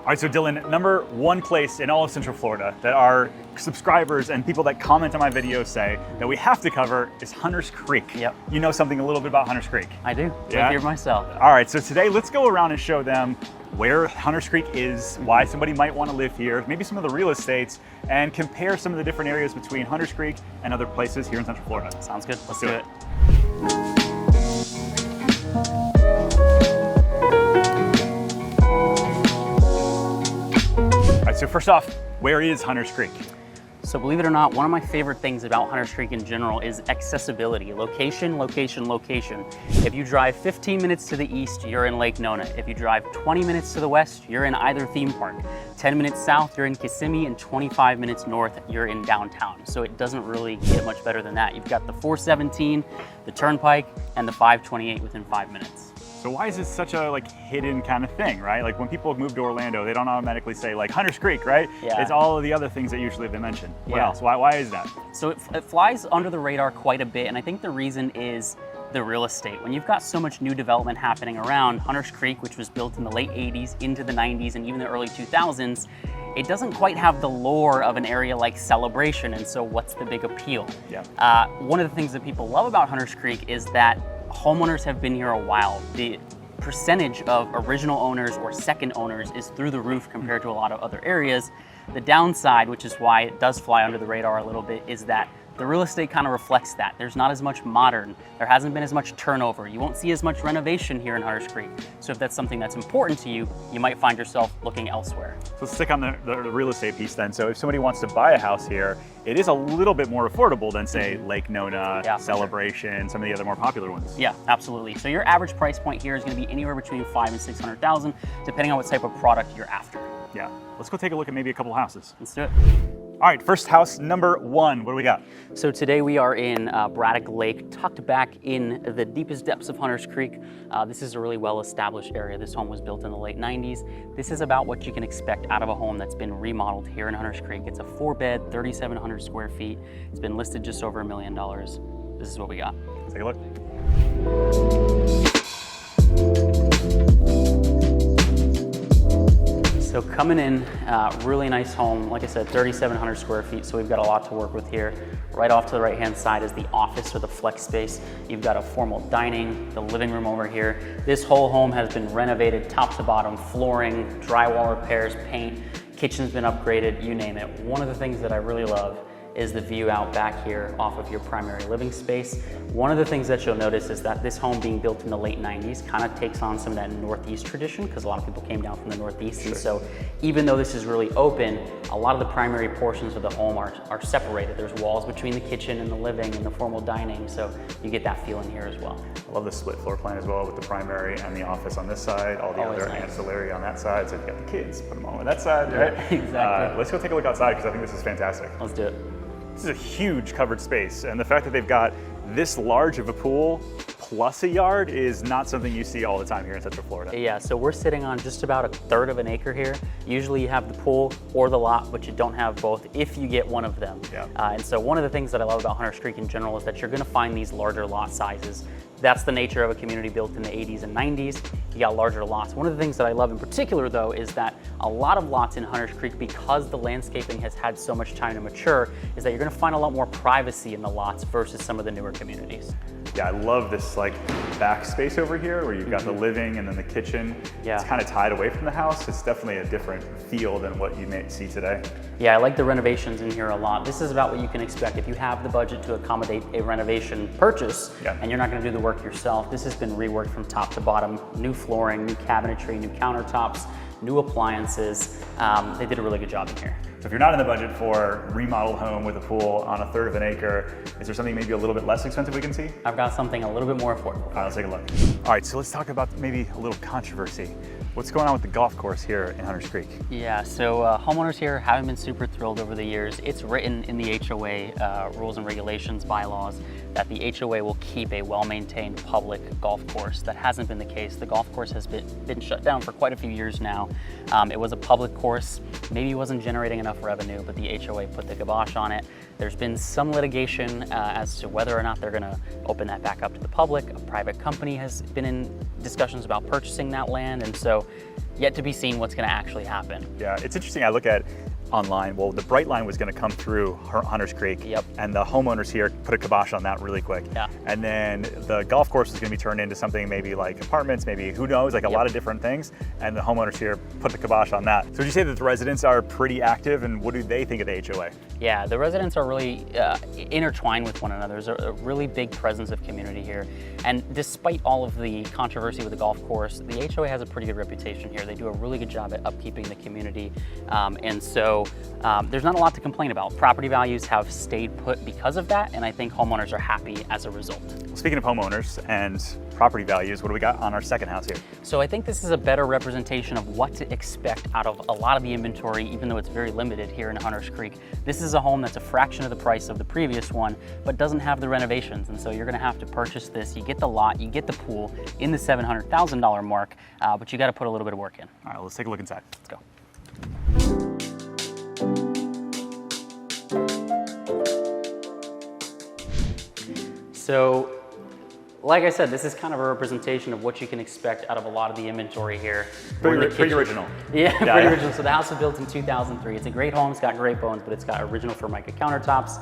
All right, so Dylan, number one place in all of Central Florida that our subscribers and people that comment on my videos say that we have to cover is Hunters Creek. Yep. You know something a little bit about Hunters Creek? I do. Yeah? Live here myself. All right, so today let's go around and show them where Hunters Creek is, why somebody might want to live here, maybe some of the real estates, and compare some of the different areas between Hunters Creek and other places here in Central Florida. Sounds good. Let's do it. All right, so first off, where is Hunters Creek? So believe it or not, one of my favorite things about Hunters Creek in general is accessibility. Location, location, location. If you drive 15 minutes to the east, you're in Lake Nona. If you drive 20 minutes to the west, you're in either theme park. 10 minutes south, you're in Kissimmee, and 25 minutes north, you're in downtown. So it doesn't really get much better than that. You've got the 417, the Turnpike, and the 528 within 5 minutes. So why is this such a hidden kind of thing, right? Like when people move to Orlando, they don't automatically say like Hunters Creek, right? Yeah. It's all of the other things that usually they mention. What Yeah. else? Why is that? So it flies under the radar quite a bit, and I think the reason is the real estate. When you've got so much new development happening around Hunters Creek, which was built in the late 80s into the 90s and even the early 2000s, it doesn't quite have the lore of an area like Celebration, and so what's the big appeal? Yeah. One of the things that people love about Hunters Creek is that homeowners have been here a while. The percentage of original owners or second owners is through the roof compared to a lot of other areas. The downside, which is why it does fly under the radar a little bit, is that the real estate kind of reflects that. There's not as much modern. There hasn't been as much turnover. You won't see as much renovation here in Hunters Creek. So if that's something that's important to you, you might find yourself looking elsewhere. So let's stick on the real estate piece then. So if somebody wants to buy a house here, it is a little bit more affordable than say Lake Nona, Yeah, Celebration, some of the other more popular ones. Yeah, absolutely. So your average price point here is going to be anywhere between $500,000 and $600,000, depending on what type of product you're after. Yeah. Let's go take a look at maybe a couple houses. Let's do it. All right, first house number one. What do we got? So today we are in Braddock Lake, tucked back in the deepest depths of Hunters Creek. This is a really well-established area. This home was built in the late 90s. This is about what you can expect out of a home that's been remodeled here in Hunters Creek. It's a 4-bed, 3,700 square feet. It's been listed just over $1 million. This is what we got. Let's take a look. So coming in, really nice home. Like I said, 3,700 square feet, so we've got a lot to work with here. Right off to the right-hand side is the office or the flex space. You've got a formal dining, the living room over here. This whole home has been renovated top to bottom, flooring, drywall repairs, paint, kitchen's been upgraded, you name it. One of the things that I really love is the view out back here off of your primary living space. One of the things that you'll notice is that this home being built in the late 90s kind of takes on some of that Northeast tradition because a lot of people came down from the Northeast. Sure. And so even though this is really open, a lot of the primary portions of the home are separated. There's walls between the kitchen and the living and the formal dining, so you get that feeling here as well. I love the split floor plan as well with the primary and the office on this side, all the Always other nice. ancillary on that side. So if you got the kids, put them all on that side, right? Exactly. Let's go take a look outside because I think this is fantastic. Let's do it. This is a huge covered space, and the fact that they've got this large of a pool plus a yard is not something you see all the time here in Central Florida. Yeah, so we're sitting on just about 1/3 of an acre here. Usually you have the pool or the lot, but you don't have both if you get one of them. Yeah. And so one of the things that I love about Hunters Creek in general is that you're gonna find these larger lot sizes. That's the nature of a community built in the 80s and 90s. You got larger lots. One of the things that I love in particular though is that a lot of lots in Hunters Creek, because the landscaping has had so much time to mature, is that you're gonna find a lot more privacy in the lots versus some of the newer communities. Yeah, I love this back space over here where you've got the living and then the kitchen. Yeah. It's kind of tied away from the house. It's definitely a different feel than what you may see today. Yeah, I like the renovations in here a lot. This is about what you can expect if you have the budget to accommodate a renovation purchase. Yeah. And you're not going to do the work yourself. This has been reworked from top to bottom. New flooring, new cabinetry, new countertops, new appliances. They did a really good job in here. So if you're not in the budget for a remodeled home with a pool on 1/3 of an acre, is there something maybe a little bit less expensive we can see? I've got something a little bit more affordable. All right, let's take a look. All right, so let's talk about maybe a little controversy. What's going on with the golf course here in Hunters Creek? Yeah, so homeowners here haven't been super thrilled over the years. It's written in the HOA rules and regulations bylaws that the HOA will keep a well-maintained public golf course. That hasn't been the case. The golf course has been shut down for quite a few years now. It was a public course, maybe wasn't generating enough revenue, but the HOA put the kibosh on it. There's been some litigation as to whether or not they're gonna open that back up to the public. A private company has been in discussions about purchasing that land, and so yet to be seen what's going to actually happen. Yeah, it's interesting. I look at online, well, the Brightline was going to come through Hunters Creek, Yep. and the homeowners here put a kibosh on that really quick. Yeah. And then the golf course was going to be turned into something maybe like apartments, maybe who knows, like a Yep. lot of different things. And the homeowners here put the kibosh on that. So would you say that the residents are pretty active, and what do they think of the HOA? Yeah, the residents are really intertwined with one another. There's a really big presence of community here. And despite all of the controversy with the golf course, the HOA has a pretty good reputation here. They do a really good job at upkeeping the community. And so there's not a lot to complain about. Property values have stayed put because of that, and I think homeowners are happy as a result. Speaking of homeowners and property values, what do we got on our second house here? So I think this is a better representation of what to expect out of a lot of the inventory, even though it's very limited here in Hunters Creek. This is a home that's a fraction of the price of the previous one, but doesn't have the renovations. And so you're gonna have to purchase this. You get the lot, you get the pool in the $700,000 mark, but you gotta put a little bit of work in. All right, let's take a look inside. Let's go. So, like I said, this is kind of a representation of what you can expect out of a lot of the inventory here. We're in the Pretty kitchen. original. Yeah, Yeah, pretty yeah. original. So the house was built in 2003. It's a great home. It's got great bones, but it's got original Formica countertops,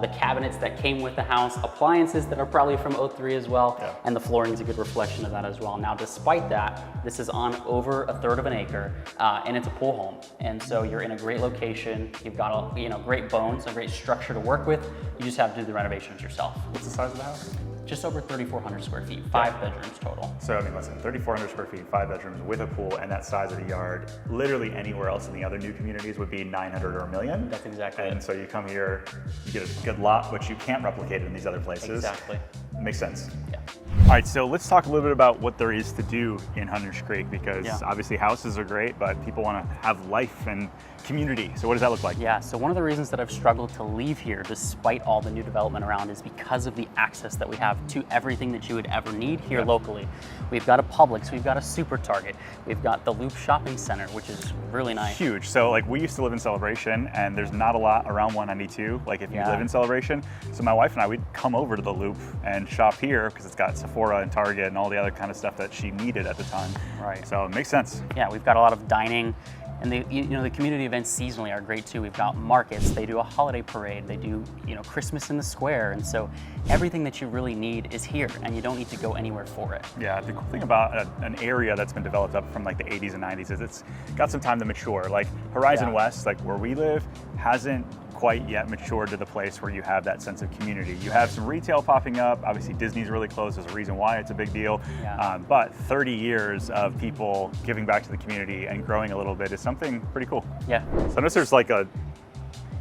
the cabinets that came with the house, appliances that are probably from '03 as well, Yeah. and the flooring is a good reflection of that as well. Now, despite that, this is on over a third of an acre, and it's a pool home. And so you're in a great location. You've got great bones, a great structure to work with. You just have to do the renovations yourself. What's the size of the house? Just over 3,400 square feet, 5 bedrooms total. So, I mean, listen, 3,400 square feet, 5 bedrooms with a pool, and that size of the yard, literally anywhere else in the other new communities would be 900 or a million. That's exactly And it. so you come here, you get a good lot, which you can't replicate in these other places. Exactly. Makes sense. Yeah. All right, so let's talk a little bit about what there is to do in Hunters Creek, because Yeah. obviously houses are great, but people want to have life and community. So what does that look like? Yeah, so one of the reasons that I've struggled to leave here despite all the new development around is because of the access that we have to everything that you would ever need here locally. We've got a Publix, we've got a Super Target, we've got the Loop Shopping Center, which is really nice. Huge. So like we used to live in Celebration, and there's not a lot around 192, like if you Yeah. live in Celebration. So my wife and I, we'd come over to the Loop and shop here because it's got Sephora and Target and all the other kind of stuff that she needed at the time. Right. So it makes sense. Yeah, we've got a lot of dining, and the community events seasonally are great too. We've got markets, they do a holiday parade, they do Christmas in the square, and so everything that you really need is here, and you don't need to go anywhere for it. Yeah, the cool thing about an area that's been developed up from like the 80s and 90s is it's got some time to mature. Like Horizon Yeah. West, like where we live, hasn't quite yet matured to the place where you have that sense of community. You have some retail popping up. Obviously, Disney's really close. There's a reason why it's a big deal. Yeah. But 30 years of people giving back to the community and growing a little bit is something pretty cool. Yeah. So I notice there's like a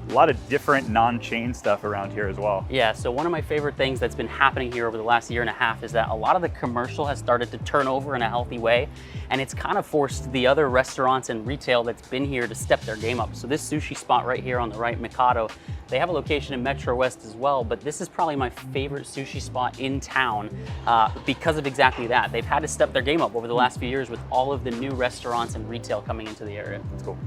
lot of different non-chain stuff around here as well. Yeah, so one of my favorite things that's been happening here over the last year and a half is that a lot of the commercial has started to turn over in a healthy way, and it's kind of forced the other restaurants and retail that's been here to step their game up. So this sushi spot right here on the right, Mikado, they have a location in Metro West as well, but this is probably my favorite sushi spot in town because of exactly that. They've had to step their game up over the last few years with all of the new restaurants and retail coming into the area. That's cool.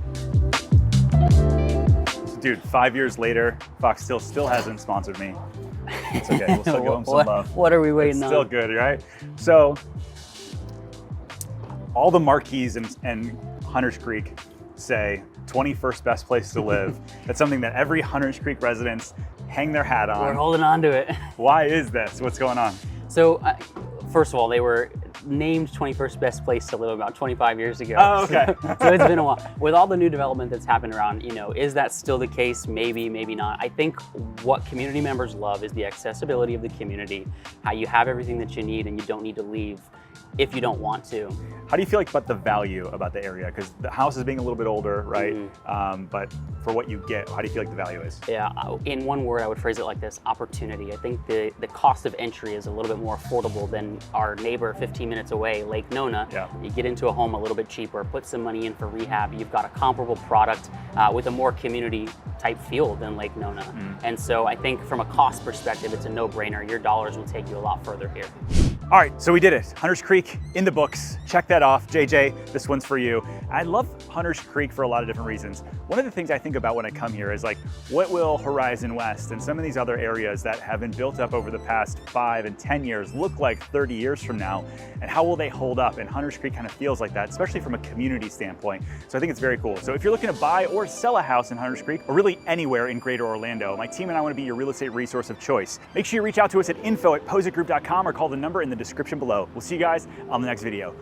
Dude, 5 years later, Fox still hasn't sponsored me. It's okay, we'll still give them some love. What are we waiting It's still on? good, right? So, all the marquees and Hunters Creek say 21st best place to live. That's something that every Hunters Creek residents hang their hat We're on. holding on to it. Why is this? What's going on? So, first of all, they were named 21st best place to live about 25 years ago. Oh, okay. So it's been a while. With all the new development that's happened around, is that still the case? Maybe, maybe not. I think what community members love is the accessibility of the community, how you have everything that you need and you don't need to leave if you don't want to. How do you feel like about the value about the area? Because the house is being a little bit older, right? But for what you get, how do you feel like the value is? Yeah, in one word, I would phrase it like this: opportunity. I think the cost of entry is a little bit more affordable than our neighbor 15 minutes away, Lake Nona. Yeah. You get into a home a little bit cheaper, put some money in for rehab, you've got a comparable product with a more community type feel than Lake Nona. And so I think from a cost perspective, it's a no-brainer. Your dollars will take you a lot further here. All right, so we did it. Hunters Creek in the books. Check that off. JJ, this one's for you. I love Hunters Creek for a lot of different reasons. One of the things I think about when I come here is like, what will Horizon West and some of these other areas that have been built up over the past 5 and 10 years look like 30 years from now? And how will they hold up? And Hunters Creek kind of feels like that, especially from a community standpoint. So I think it's very cool. So if you're looking to buy or sell a house in Hunters Creek, or really anywhere in Greater Orlando, my team and I want to be your real estate resource of choice. Make sure you reach out to us at info@positgroup.com or call the number in the description below. We'll see you guys on the next video.